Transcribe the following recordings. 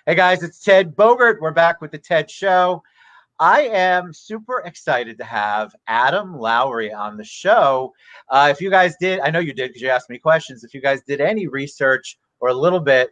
Hey guys, it's Ted Bogert. We're back with the Ted Show. I am super excited to have Adam Lowery on the show. If you guys did, I know you did because you asked me questions. If you guys did any research or a little bit,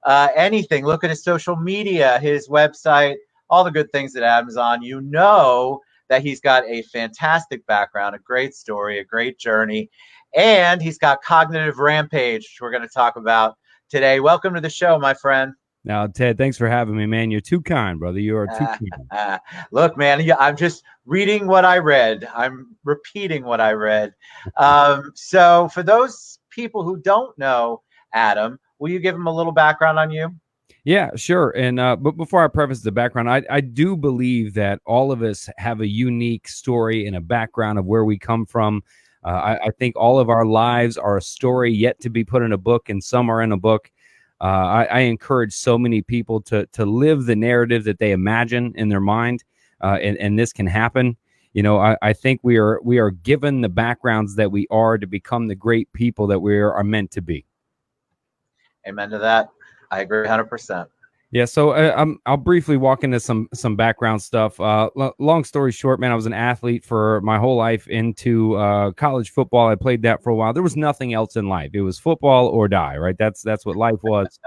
anything, look at his social media, his website, all the good things that Adam's on, you know that he's got a fantastic background, a great story, a great journey, and he's got Cognitive Rampage, which we're going to talk about today. Welcome to the show, my friend. Now, Ted, thanks for having me, man. You're too kind, brother. You are too Uh, kind. Look, man, yeah, I'm just reading what I read. I'm repeating what I read. So, for those people who don't know Adam, will you give them a little background on you? Yeah, sure. And but before I preface the background, I do believe that all of us have a unique story and a background of where we come from. I think all of our lives are a story yet to be put in a book, and some are in a book. I encourage so many people to live the narrative that they imagine in their mind, and this can happen. I think we are given the backgrounds that we are to become the great people that we are meant to be. Amen to that. I agree 100%. Yeah, so I'll briefly walk into some background stuff. Long story short, man, I was an athlete for my whole life into college football. I played that for a while. There was nothing else in life. It was football or die, right? That's what life was.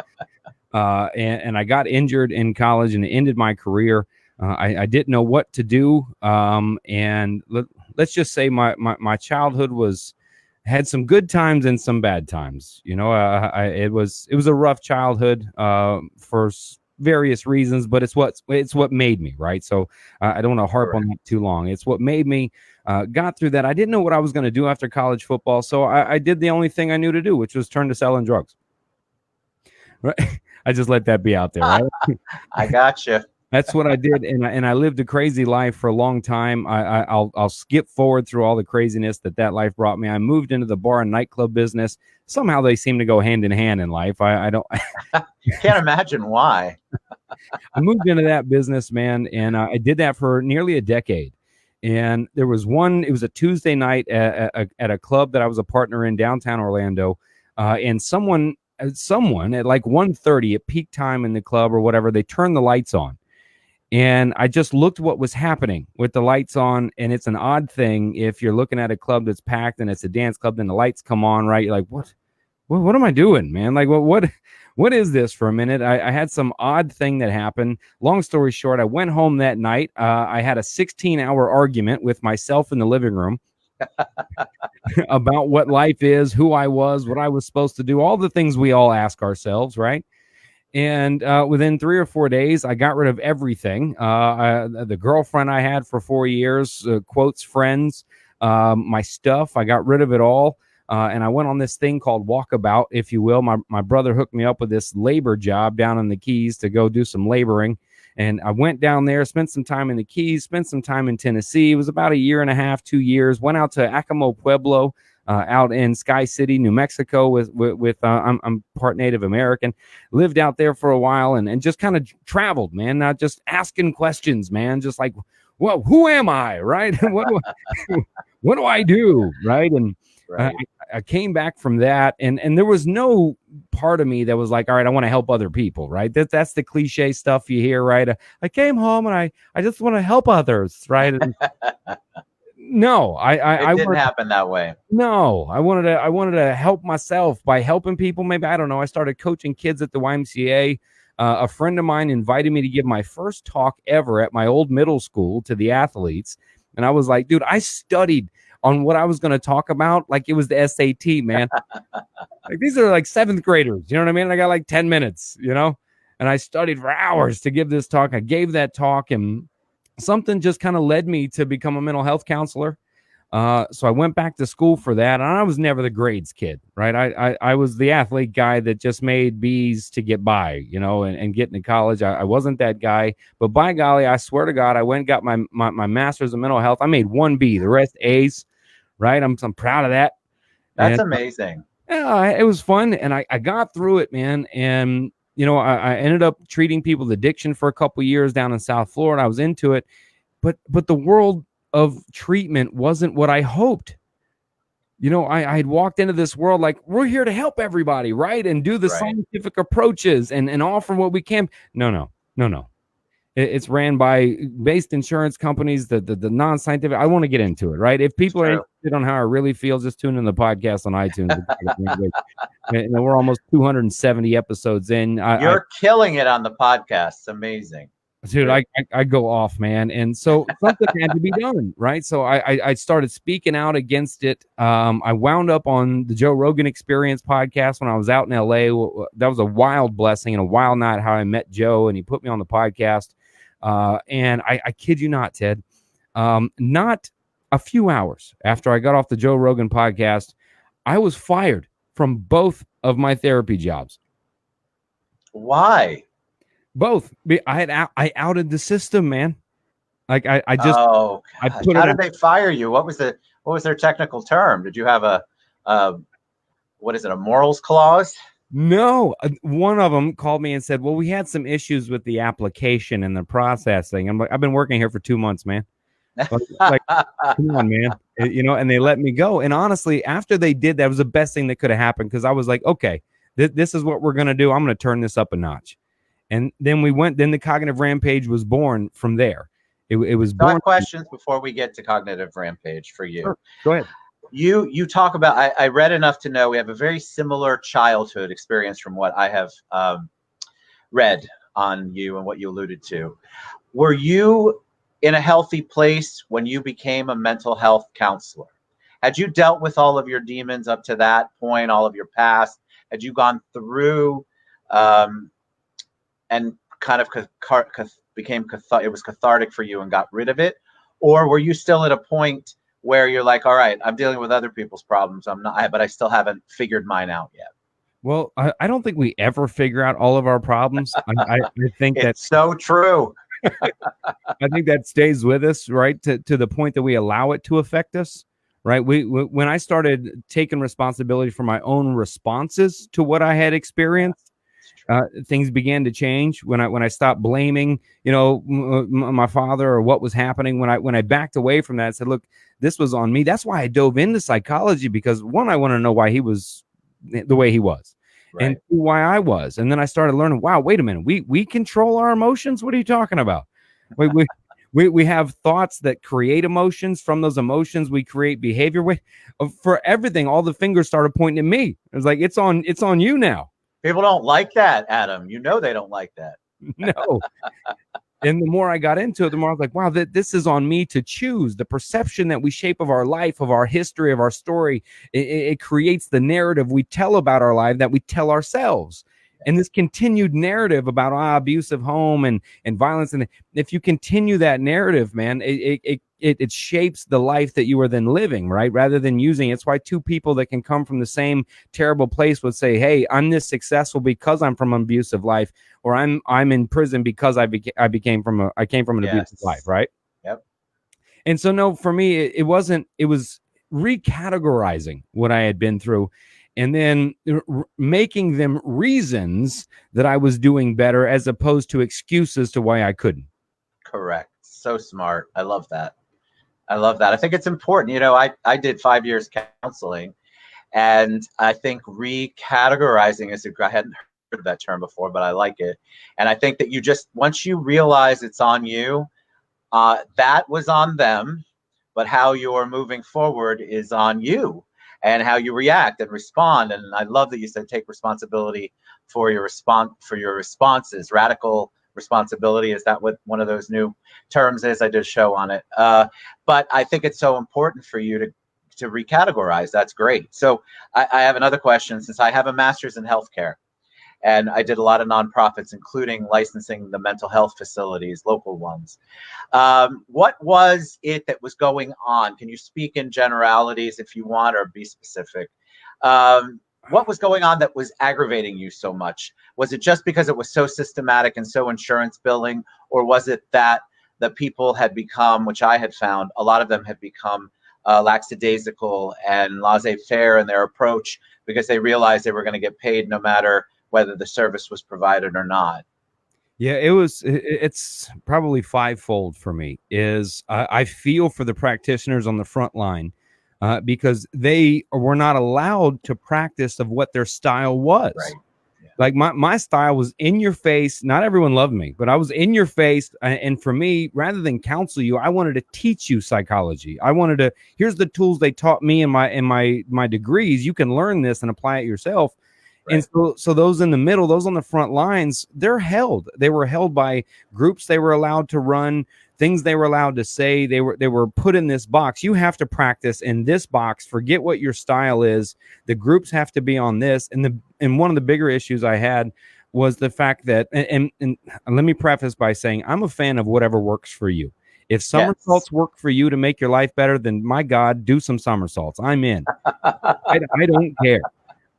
And I got injured in college and it ended my career. I didn't know what to do. And let's just say my childhood had some good times and some bad times. It was a rough childhood for various reasons, but it's what made me, right? So I don't want to harp on that too long. It's what made me got through that. I didn't know what I was going to do after college football, so I did the only thing I knew to do, which was turn to selling drugs. Right? I just let that be out there, right? I got you. That's what I did, and I lived a crazy life for a long time. I'll skip forward through all the craziness that life brought me. I moved into the bar and nightclub business. Somehow they seem to go hand in hand in life. I don't Can't imagine why. I moved into that business, man, and I did that for nearly a decade. And there was it was a Tuesday night at a club that I was a partner in downtown Orlando, and someone at like 1:30 at peak time in the club or whatever, they turned the lights on. And I just looked what was happening with the lights on. And it's an odd thing if you're looking at a club that's packed and it's a dance club, then the lights come on, right? You're like, what am I doing, man? Like, what is this for a minute? I had some odd thing that happened. Long story short, I went home that night. I had a 16-hour argument with myself in the living room about what life is, who I was, what I was supposed to do, all the things we all ask ourselves, right? And within 3 or 4 days, I got rid of everything. The girlfriend I had for 4 years, quotes friends, my stuff, I got rid of it all. And I went on this thing called Walkabout, if you will. My brother hooked me up with this labor job down in the Keys to go do some laboring. And I went down there, spent some time in the Keys, spent some time in Tennessee. It was about a year and a half, 2 years. Went out to Acoma Pueblo, out in Sky City, New Mexico with I'm part Native American, lived out there for a while and just kind of traveled, man, not just asking questions, man, just like, well, who am I, right? What do I do, right? And Right. I came back from that, and there was no part of me that was like, all right, I want to help other people, right? That's the cliche stuff you hear, right? I came home and I just want to help others, right? And no, It didn't happen that way. no, I wanted to help myself by helping people. Maybe, I don't know. I started coaching kids at the YMCA. A friend of mine invited me to give my first talk ever at my old middle school to the athletes. And I was like, dude, I studied on what I was going to talk about like it was the SAT, man. Like, these are like seventh graders. You know what I mean? I got like 10 minutes, and I studied for hours to give this talk. I gave that talk, and something just kind of led me to become a mental health counselor. So I went back to school for that, and I was never the grades kid, right? I was the athlete guy that just made B's to get by, and get into college. I wasn't that guy, but by golly, I swear to God, I went and got my master's in mental health. I made one B, the rest A's, right? I'm proud of that. That's And amazing. yeah, it was fun, and I got through it, man. And I ended up treating people with addiction for a couple years down in South Florida. I was into it, but the world of treatment wasn't what I hoped. I had walked into this world like we're here to help everybody, right? And do the Right. scientific approaches and offer what we can. No. It's ran by based insurance companies, the non-scientific. I want to get into it, right? If It's people are true. interested on how I really feel, just tune in the podcast on iTunes. We're almost 270 episodes in. You're killing it on the podcast. It's amazing. Dude, Really. I go off, man. And so something had to be done, right? So I started speaking out against it. I wound up on the Joe Rogan Experience podcast when I was out in LA. That was a wild blessing and a wild night how I met Joe, and he put me on the podcast. And I kid you not, Ted, not a few hours after I got off the Joe Rogan podcast, I was fired from both of my therapy jobs. Why? Both. I outed the system, man. Like I just Oh, I gosh. put How it did out. they fire you? What was their technical term? Did you have a what is it, a morals clause? No, one of them called me and said, "Well, we had some issues with the application and the processing." I'm like, "I've been working here for 2 months, man. Like, come on, man." And they let me go. And honestly, after they did, that was the best thing that could have happened because I was like, "Okay, this is what we're gonna do. I'm gonna turn this up a notch." And then then the Cognitive Rampage was born from there. It was So I born. have questions before we get to Cognitive Rampage for you. Sure. Go ahead. You talk about, I read enough to know we have a very similar childhood experience from what I have read on you and what you alluded to. Were you in a healthy place when you became a mental health counselor? Had you dealt with all of your demons up to that point, all of your past? Had you gone through and kind of it was cathartic for you and got rid of it? Or were you still at a point where you're like, all right, I'm dealing with other people's problems, but I still haven't figured mine out yet? Well, I don't think we ever figure out all of our problems. I think that It's so true. I think that stays with us, right? To the point that we allow it to affect us, right? When I started taking responsibility for my own responses to what I had experienced, things began to change. When I stopped blaming, my father or what was happening. When I backed away from that, and said, "Look, this was on me." That's why I dove into psychology, because one, I want to know why he was the way he was. Right. And two, why I was. And then I started learning, wow, wait a minute, we control our emotions. What are you talking about? We have thoughts that create emotions. From those emotions, we create behavior. For everything, all the fingers started pointing at me. It was like, it's on you now. People don't like that, Adam. They don't like that. No. And the more I got into it, the more I was like, wow, this is on me to choose. The perception that we shape of our life, of our history, of our story, it creates the narrative we tell about our life that we tell ourselves. And this continued narrative about abusive home and violence. And if you continue that narrative, man, it shapes the life that you are then living, right? Rather than using it. It's why two people that can come from the same terrible place would say, "Hey, I'm this successful because I'm from an abusive life," or I'm in prison because I came from an abusive life, right? Yep. And so, no, for me, it wasn't. It was recategorizing what I had been through, and then making them reasons that I was doing better, as opposed to excuses to why I couldn't. Correct. So smart. I love that. I think it's important. I did 5 years counseling, and I think recategorizing I hadn't heard that term before, but I like it. And I think that once you realize it's on you, that was on them, but how you're moving forward is on you, and how you react and respond. And I love that you said take responsibility for your responses. Radical responsibility, is that what one of those new terms is? I did a show on it, but I think it's so important for you to recategorize. That's great. So I have another question. Since I have a master's in healthcare, and I did a lot of nonprofits, including licensing the mental health facilities, local ones. What was it that was going on? Can you speak in generalities if you want, or be specific? What was going on that was aggravating you so much? Was it just because it was so systematic and so insurance billing, or was it that the people had become, which I had found, a lot of them had become lackadaisical and laissez-faire in their approach because they realized they were going to get paid no matter whether the service was provided or not? Yeah, it's probably fivefold for me. I feel for the practitioners on the front line because they were not allowed to practice of what their style was. Right. Yeah. Like my style was in your face. Not everyone loved me, but I was in your face. And for me, rather than counsel you, I wanted to teach you psychology. I wanted to, here's the tools they taught me in my degrees. You can learn this and apply it yourself. Right. And so those in the middle, those on the front lines, they were held by groups they were allowed to run, things they were allowed to say. They were put in this box. You have to practice in this box. Forget what your style is. The groups have to be on this. And one of the bigger issues I had was the fact that, and let me preface by saying, I'm a fan of whatever works for you. If somersaults work for you to make your life better, then my God, do some somersaults. I'm in. I don't care.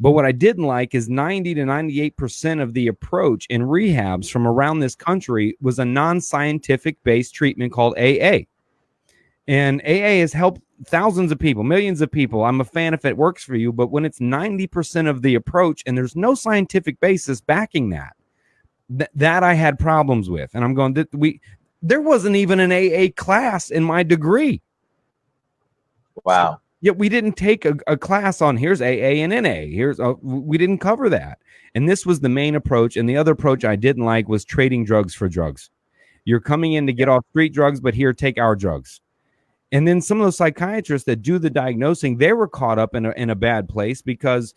But what I didn't like is 90 to 98% of the approach in rehabs from around this country was a non-scientific based treatment called AA. And AA has helped thousands of people, millions of people. I'm a fan if it works for you. But when it's 90% of the approach and there's no scientific basis backing that I had problems with. And I'm going, there wasn't even an AA class in my degree. Wow. Yet we didn't take a class on here's AA and NA. We didn't cover that. And this was the main approach. And the other approach I didn't like was trading drugs for drugs. You're coming in to get off street drugs, but here, take our drugs. And then some of those psychiatrists that do the diagnosing, they were caught up in a bad place because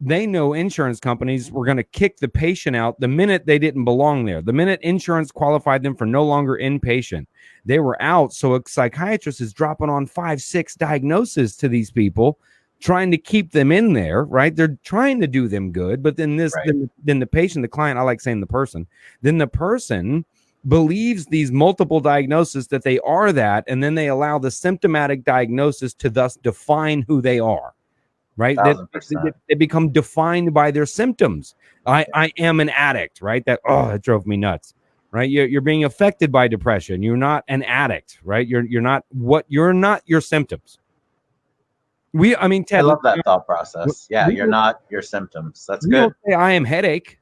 they know insurance companies were going to kick the patient out the minute they didn't belong there. The minute insurance qualified them for no longer inpatient, they were out. So a psychiatrist is dropping on 5, 6 diagnoses to these people, trying to keep them in there, right? They're trying to do them good. But then then the patient, the client, I like saying the person, then the person believes these multiple diagnoses that they are that, and then they allow the symptomatic diagnosis to thus define who they are, right? They become defined by their symptoms. I am an addict, right? That drove me nuts, right? You're being affected by depression. You're not an addict, right? You're not your symptoms. Ted, I love that thought process. Yeah, you're not your symptoms. That's good. Don't say I am headache.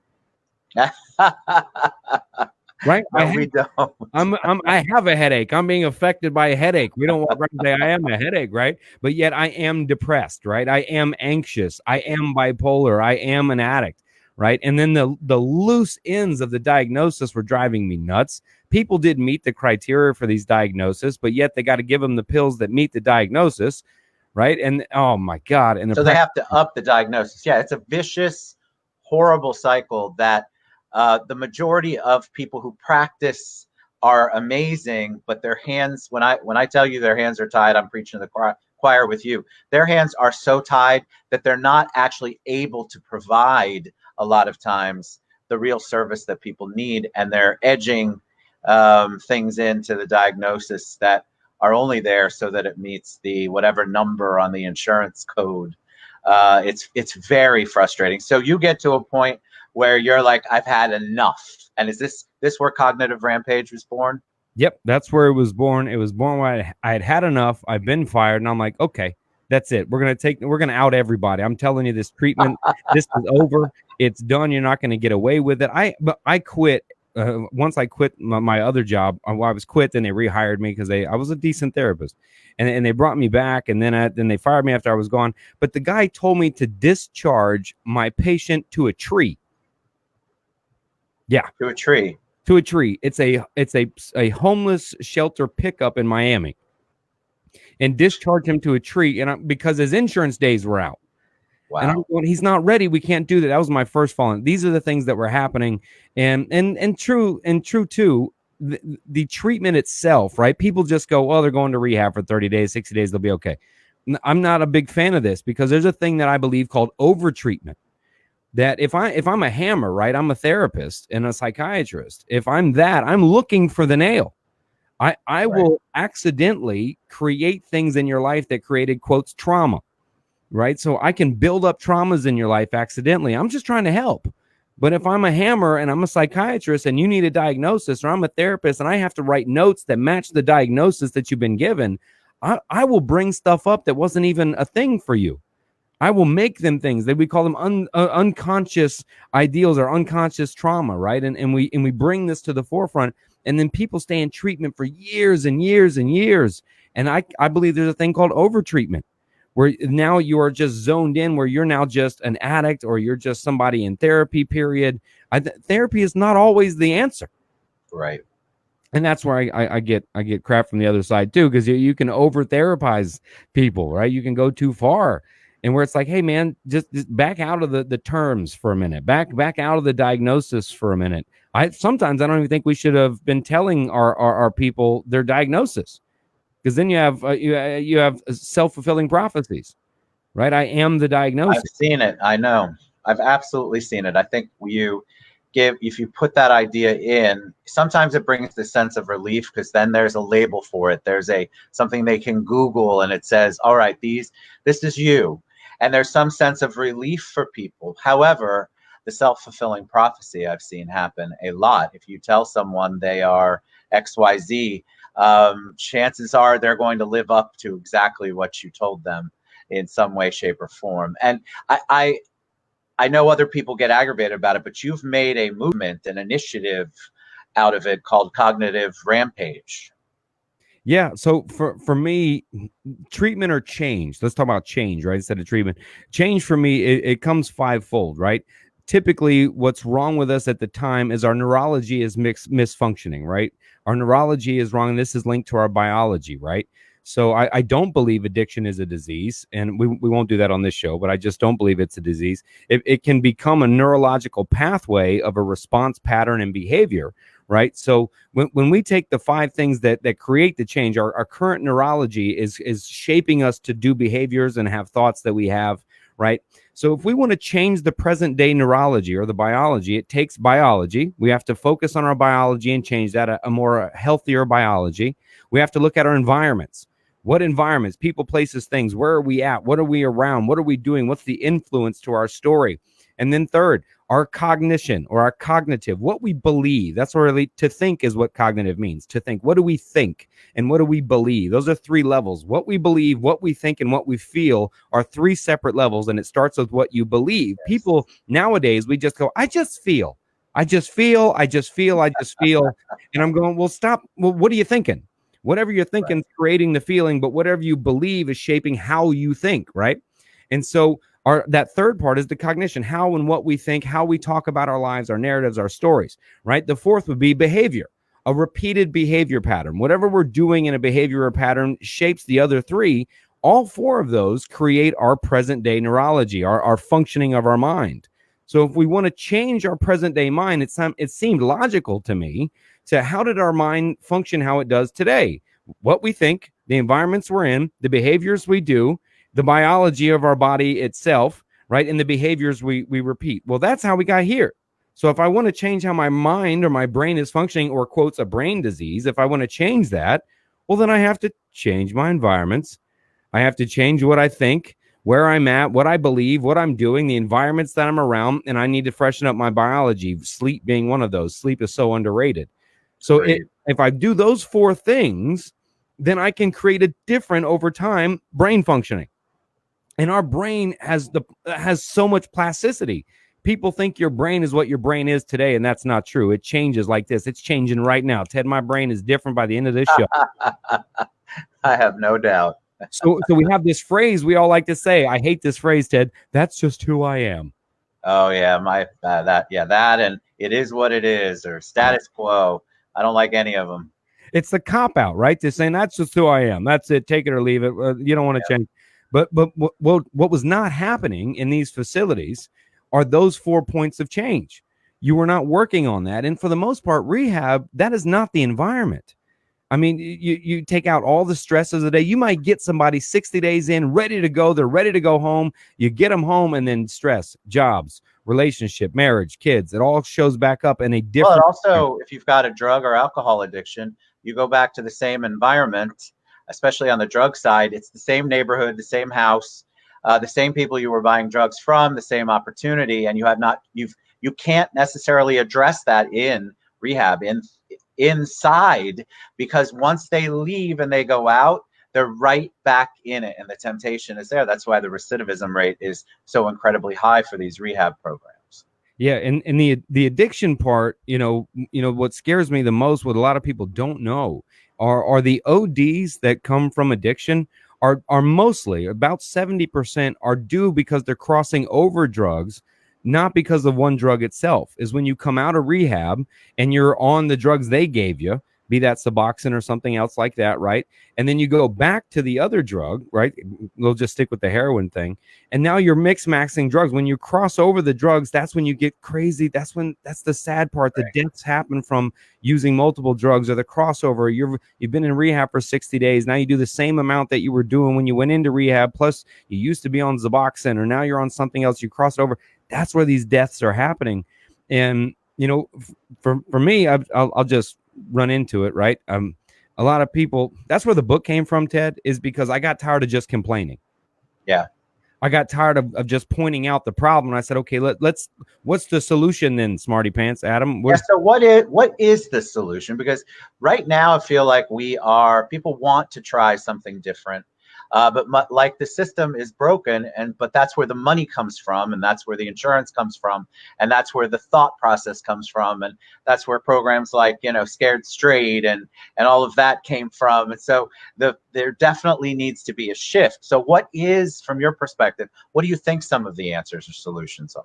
Right? No, we don't. I have a headache. I'm being affected by a headache. We don't walk around and say I am a headache, right? But yet I am depressed, right? I am anxious. I am bipolar. I am an addict, right? And then the loose ends of the diagnosis were driving me nuts. People didn't meet the criteria for these diagnoses, but yet they got to give them the pills that meet the diagnosis, right? And oh my God. And so they have to up the diagnosis. Yeah, it's a vicious, horrible cycle that the majority of people who practice are amazing, but their hands, when I tell you their hands are tied, I'm preaching to the choir with you. Their hands are so tied that they're not actually able to provide a lot of times the real service that people need, and they're edging things into the diagnosis that are only there so that it meets the whatever number on the insurance code. It's very frustrating. So you get to a point where you're like, I've had enough. And is this where Cognitive Rampage was born? Yep, that's where it was born. It was born when I had enough. I've been fired, and I'm like, okay, that's it. We're gonna out everybody. I'm telling you, this treatment, this is over. It's done. You're not gonna get away with it. I quit. Once I quit my other job, I was quit. Then they rehired me because I was a decent therapist, and they brought me back. And then they fired me after I was gone. But the guy told me to discharge my patient to a tree. Yeah, to a tree. It's a homeless shelter pickup in Miami, and discharge him to a tree, because his insurance days were out. Wow. And I'm going, he's not ready. We can't do that. That was my first fall. These are the things that were happening, and true too. The treatment itself, right? People just go, well, they're going to rehab for 30 days, 60 days, they'll be okay. I'm not a big fan of this, because there's a thing that I believe called over-treatment. That if I'm a hammer, right, I'm a therapist and a psychiatrist. If I'm that, I'm looking for the nail. I will accidentally create things in your life that created, quotes, trauma, right? So I can build up traumas in your life accidentally. I'm just trying to help. But if I'm a hammer and I'm a psychiatrist and you need a diagnosis, or I'm a therapist and I have to write notes that match the diagnosis that you've been given, I will bring stuff up that wasn't even a thing for you. I will make them things that we call them unconscious ideals or unconscious trauma, right? And we bring this to the forefront, and then people stay in treatment for years and years and years. And I believe there's a thing called over-treatment, where now you are just zoned in, where you're now just an addict or you're just somebody in therapy, period. Therapy is not always the answer. Right. And that's where I get crap from the other side too, because you can over therapize people, right? You can go too far, and where it's like, hey man, just back out of the terms for a minute, back out of the diagnosis for a minute. Sometimes I don't even think we should have been telling our people their diagnosis, because then you have you have self-fulfilling prophecies, right? I am the diagnosis. I've seen it. I know. I've absolutely seen it. I think if you put that idea in, sometimes it brings the sense of relief, because then there's a label for it. There's something they can Google and it says, all right, this is you. And there's some sense of relief for people. However, the self-fulfilling prophecy I've seen happen a lot. If you tell someone they are XYZ, chances are they're going to live up to exactly what you told them in some way, shape, or form. And I know other people get aggravated about it, but you've made a movement, an initiative out of it called Cognitive Rampage. Yeah. So for me, treatment or change, let's talk about change, right? Instead of treatment. Change for me, it comes fivefold, right? Typically, what's wrong with us at the time is our neurology is misfunctioning, right? Our neurology is wrong, and this is linked to our biology, right? So I don't believe addiction is a disease, and we won't do that on this show, but I just don't believe it's a disease. It can become a neurological pathway of a response pattern and behavior, right? So when we take the five things that create the change, our current neurology is shaping us to do behaviors and have thoughts that we have, right? So if we want to change the present day neurology or the biology, it takes biology. We have to focus on our biology and change that, a more healthier biology. We have to look at our environments. What environments, people, places, things, where are we at? What are we around? What are we doing? What's the influence to our story? And then third, our cognition or our cognitive, what we believe. That's really, to think is what cognitive means, to think. What do we think and what do we believe? Those are three levels. What we believe, what we think, and what we feel are three separate levels, and it starts with what you believe. Yes. People nowadays, we just go, I just feel. I just feel. And I'm going, well, stop. Well, what are you thinking? Whatever you're thinking is creating the feeling, but whatever you believe is shaping how you think, right? And so that third part is the cognition, how and what we think, how we talk about our lives, our narratives, our stories, right? The fourth would be behavior, a repeated behavior pattern. Whatever we're doing in a behavior pattern shapes the other three. All four of those create our present day neurology, our functioning of our mind. So if we want to change our present day mind, it seemed logical to me to how did our mind function how it does today? What we think, the environments we're in, the behaviors we do, the biology of our body itself, right? And the behaviors we repeat. Well, that's how we got here. So if I want to change how my mind or my brain is functioning, or quotes a brain disease, if I want to change that, well, then I have to change my environments. I have to change what I think, where I'm at, what I believe, what I'm doing, the environments that I'm around, and I need to freshen up my biology, sleep being one of those. Sleep is so underrated. So if I do those four things, then I can create a different, over time, brain functioning. And our brain has so much plasticity. People think your brain is what your brain is today, and that's not true. It changes like this. It's changing right now. Ted, my brain is different by the end of this show. I have no doubt. So we have this phrase we all like to say. I hate this phrase, Ted. That's just who I am. Oh yeah, that and it is what it is, or status quo. I don't like any of them. It's the cop out, right? They're saying that's just who I am. That's it. Take it or leave it. You don't want to change. But what was not happening in these facilities are those 4 points of change. You were not working on that. And for the most part, rehab, that is not the environment. I mean, you take out all the stresses of the day. You might get somebody 60 days in, ready to go. They're ready to go home. You get them home, and then stress, jobs, relationship, marriage, kids. It all shows back up in a different. Well, also, if you've got a drug or alcohol addiction, you go back to the same environment, especially on the drug side. It's the same neighborhood, the same house, the same people you were buying drugs from, the same opportunity, and you can't necessarily address that in rehab, inside, because once they leave and they go out, they're right back in it, and the temptation is there. That's why the recidivism rate is so incredibly high for these rehab programs. Yeah, and the addiction part, what scares me the most, what a lot of people don't know, are the ODs that come from addiction are mostly about 70% are due because they're crossing over drugs, not because of one drug itself. Is when you come out of rehab and you're on the drugs they gave you, be that Suboxone or something else like that, right? And then you go back to the other drug, right? We'll just stick with the heroin thing. And now you're maxing drugs. When you cross over the drugs, that's when you get crazy. That's the sad part. The deaths happen from using multiple drugs or the crossover. You've been in rehab for 60 days. Now you do the same amount that you were doing when you went into rehab. Plus you used to be on Suboxone, or now you're on something else. You cross over. That's where these deaths are happening. And, for me, I'll just run into it, right? A lot of people, that's where the book came from, Ted, is because I got tired of just complaining. Yeah. I got tired of just pointing out the problem. And I said, okay, what's the solution then, Smarty Pants, Adam? So what is the solution? Because right now I feel like people want to try something different. But like the system is broken, but that's where the money comes from, and that's where the insurance comes from, and that's where the thought process comes from, and that's where programs like Scared Straight and all of that came from. And so there definitely needs to be a shift. So what is, from your perspective, what do you think some of the answers or solutions are?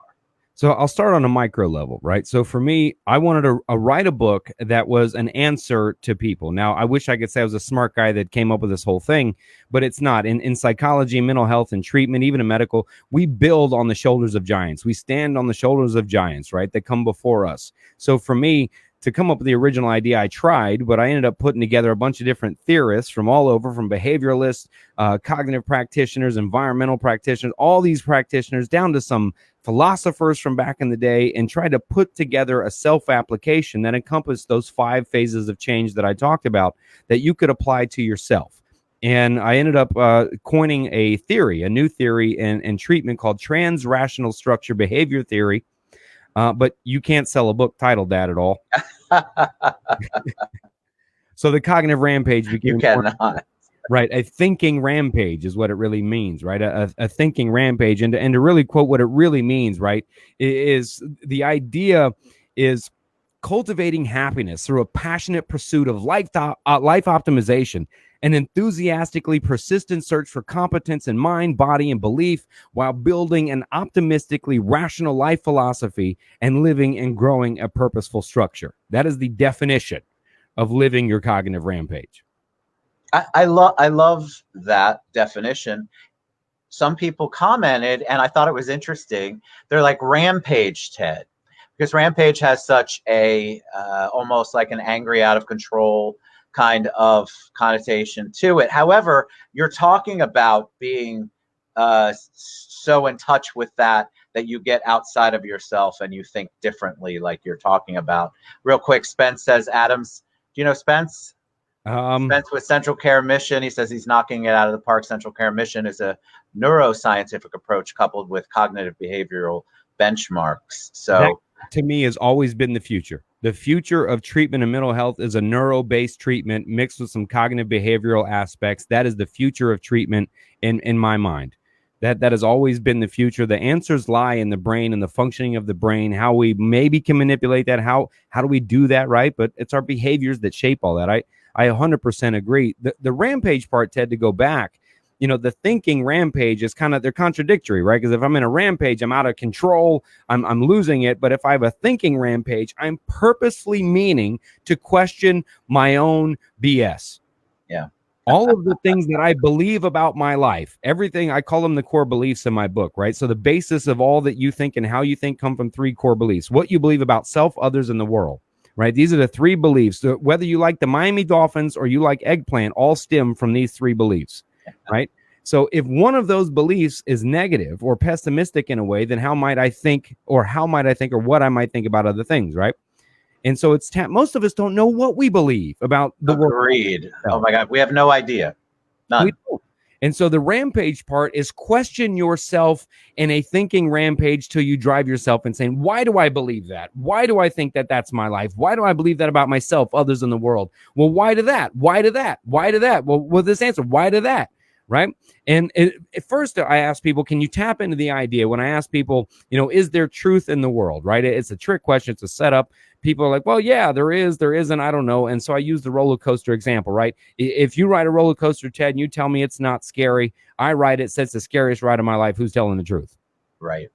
So I'll start on a micro level, right? So for me, I wanted to write a book that was an answer to people. Now, I wish I could say I was a smart guy that came up with this whole thing, but it's not. In psychology, mental health, and treatment, even in medical, we build on the shoulders of giants. We stand on the shoulders of giants, right, that come before us. So for me, to come up with the original idea, I tried, but I ended up putting together a bunch of different theorists from all over, from behavioralists, cognitive practitioners, environmental practitioners, all these practitioners, down to some philosophers from back in the day, and tried to put together a self-application that encompassed those 5 phases of change that I talked about that you could apply to yourself. And I ended up coining a new theory in treatment called trans-rational structure behavior theory. But you can't sell a book titled that at all. So the cognitive rampage became you cannot. Right. A thinking rampage is what it really means, right? A thinking rampage. And to really quote what it really means, right, is the idea is cultivating happiness through a passionate pursuit of life optimization, an enthusiastically persistent search for competence in mind, body, and belief, while building an optimistically rational life philosophy and living and growing a purposeful structure. That is the definition of living your cognitive rampage. I love that definition. Some people commented, and I thought it was interesting. They're like, Rampage, Ted, because Rampage has such a almost like an angry, out of control kind of connotation to it. However, you're talking about being so in touch with that you get outside of yourself and you think differently, like you're talking about. Real quick, Spence says, Adams, do you know Spence? Spence with Central Care Mission. He says he's knocking it out of the park. Central Care Mission is a neuroscientific approach coupled with cognitive behavioral benchmarks. So that, to me, has always been the future. The future of treatment and mental health is a neuro-based treatment mixed with some cognitive behavioral aspects. That is the future of treatment in my mind. That has always been the future. The answers lie in the brain and the functioning of the brain, how we maybe can manipulate that. How do we do that, right? But it's our behaviors that shape all that. I 100% agree. The rampage part, Ted, to go back, the thinking rampage is they're contradictory, right? Because if I'm in a rampage, I'm out of control, I'm losing it. But if I have a thinking rampage, I'm purposefully meaning to question my own BS. Yeah. All of the things that I believe about my life, everything, I call them the core beliefs in my book, right? So the basis of all that you think and how you think come from 3 core beliefs. What you believe about self, others, and the world. Right. These are the 3 beliefs. So whether you like the Miami Dolphins or you like eggplant, all stem from these 3 beliefs. Right. So if one of those beliefs is negative or pessimistic in a way, then how might I think or what I might think about other things. Right. And so most of us don't know what we believe about the world. Agreed. Oh, my God. We have no idea. None. We don't. And so the rampage part is question yourself in a thinking rampage till you drive yourself insane. Why do I believe that? Why do I think that that's my life? Why do I believe that about myself, others, in the world? Well, why do that? Why do that? Why do that? Well, this answer, why do that? Right. And at first I ask people, can you tap into the idea when I ask people, is there truth in the world? Right. It's a trick question. It's a setup. people are like, well, yeah, there is, there isn't, I don't know. And so I use the roller coaster example, right? If you ride a roller coaster, Ted, and you tell me it's not scary, I ride it, says the scariest ride of my life. Who's telling the truth? Right.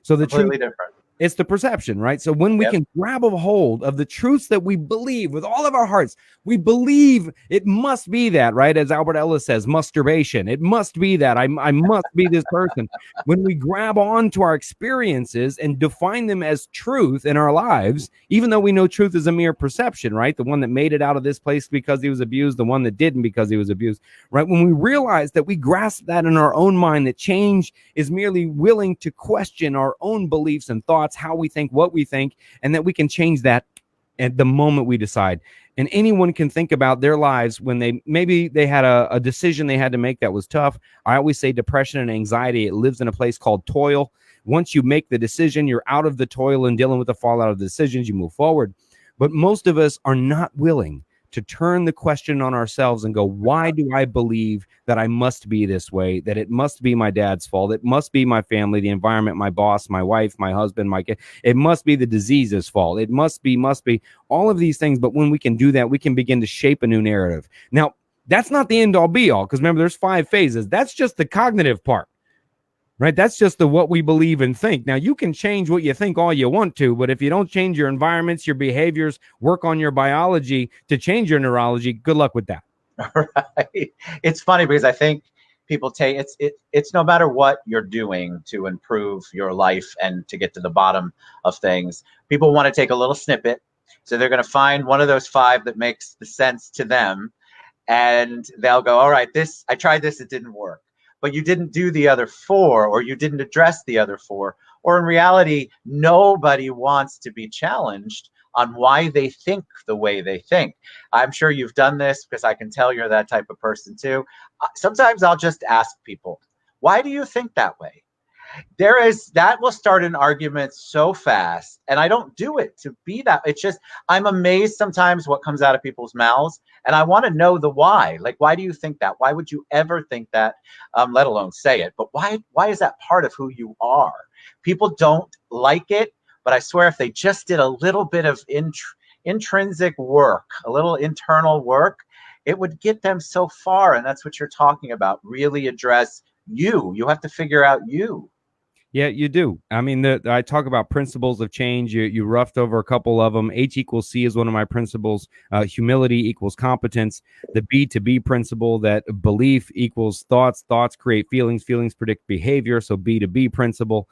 So the truth, Completely different. it's the perception, right? So when we Yep. can grab a hold of the truths that we believe with all of our hearts, we believe it must be that, right? As Albert Ellis says, masturbation. It must be that. I must be this person. When we grab on to our experiences and define them as truth in our lives, even though we know truth is a mere perception, right? The one that made it out of this place because he was abused, the one that didn't because he was abused, right? When we realize that we grasp that in our own mind, that change is merely willing to question our own beliefs and thoughts, how we think, what we think, and that we can change that at the moment we decide. And anyone can think about their lives when they had a decision they had to make that was tough. I always say depression and anxiety, it lives in a place called toil. Once you make the decision, you're out of the toil and dealing with the fallout of the decisions, you move forward. But most of us are not willing to turn the question on ourselves and go, why do I believe that I must be this way, that it must be my dad's fault, it must be my family, the environment, my boss, my wife, my husband, my kid, it must be the disease's fault, it must be all of these things. But when we can do that, we can begin to shape a new narrative. Now, that's not the end all be all, because remember, there's 5 phases. That's just the cognitive part. Right. That's just the what we believe and think. Now, you can change what you think all you want to, but if you don't change your environments, your behaviors, work on your biology to change your neurology, good luck with that. Right. It's funny because I think people take it's no matter what you're doing to improve your life and to get to the bottom of things, people want to take a little snippet. So they're going to find one of those 5 that makes the sense to them, and they'll go, all right, I tried this, it didn't work. But you didn't do the other 4, or you didn't address the other 4. Or in reality, nobody wants to be challenged on why they think the way they think. I'm sure you've done this because I can tell you're that type of person too. Sometimes I'll just ask people, why do you think that way? That will start an argument so fast, and I don't do it to be that. It's just I'm amazed sometimes what comes out of people's mouths, and I want to know the why. Like, why do you think that? Why would you ever think that? Let alone say it. But why is that part of who you are? People don't like it, but I swear if they just did a little bit of intrinsic work, a little internal work, it would get them so far. And that's what you're talking about. Really address you. You have to figure out you. Yeah, you do. I mean, I talk about principles of change. You roughed over a couple of them. H equals C is one of my principles. Humility equals competence. The B to B principle, that belief equals thoughts. Thoughts create feelings. Feelings predict behavior. So B to B principle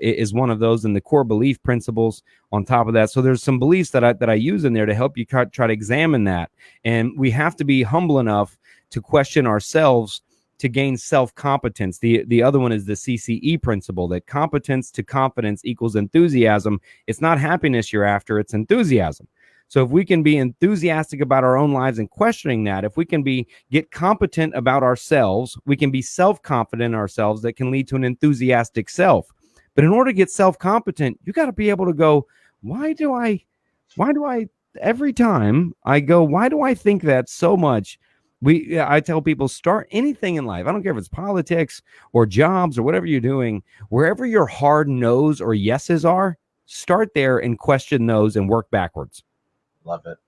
is one of those. And the core belief principles on top of that. So there's some beliefs that I use in there to help you try to examine that. And we have to be humble enough to question ourselves to gain self-competence. The other one is the CCE principle, that competence to confidence equals enthusiasm. It's not happiness you're after, it's enthusiasm. So if we can be enthusiastic about our own lives and questioning that, if we can get competent about ourselves, we can be self-confident in ourselves. That can lead to an enthusiastic self. But in order to get self-competent, you got to be able to go, why do I, every time I go, why do I think that so much? I tell people, start anything in life. I don't care if it's politics or jobs or whatever you're doing, wherever your hard no's or yeses are, start there and question those and work backwards. Love it.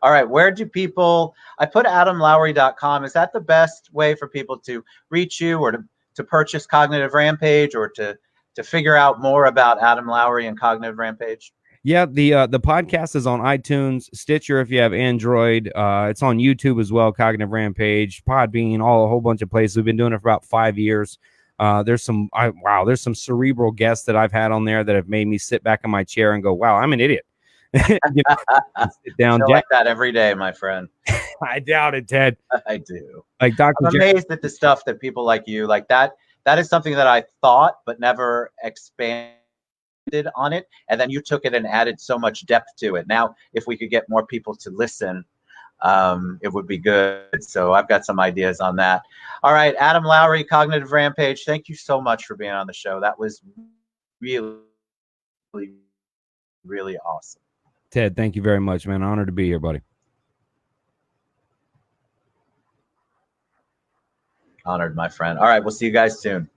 All right. Where do people, I put adamlowery.com. Is that the best way for people to reach you, or to purchase Cognitive Rampage, or to figure out more about Adam Lowery and Cognitive Rampage? Yeah, the podcast is on iTunes, Stitcher if you have Android. It's on YouTube as well, Cognitive Rampage, Podbean, a whole bunch of places. We've been doing it for about 5 years. There's some cerebral guests that I've had on there that have made me sit back in my chair and go, wow, I'm an idiot. Sit down, I feel like that every day, my friend. I doubt it, Ted. I do. Like Dr. I'm amazed at the stuff that people like you, like that is something that I thought but never expanded on it, and then you took it and added so much depth to it. Now, if we could get more people to listen, it would be good. So I've got some ideas on that. All right, Adam Lowery, Cognitive Rampage, thank you so much for being on the show. That was really, really awesome. Ted, thank you very much, man. Honored to be here, buddy. Honored, my friend. All right, we'll see you guys soon.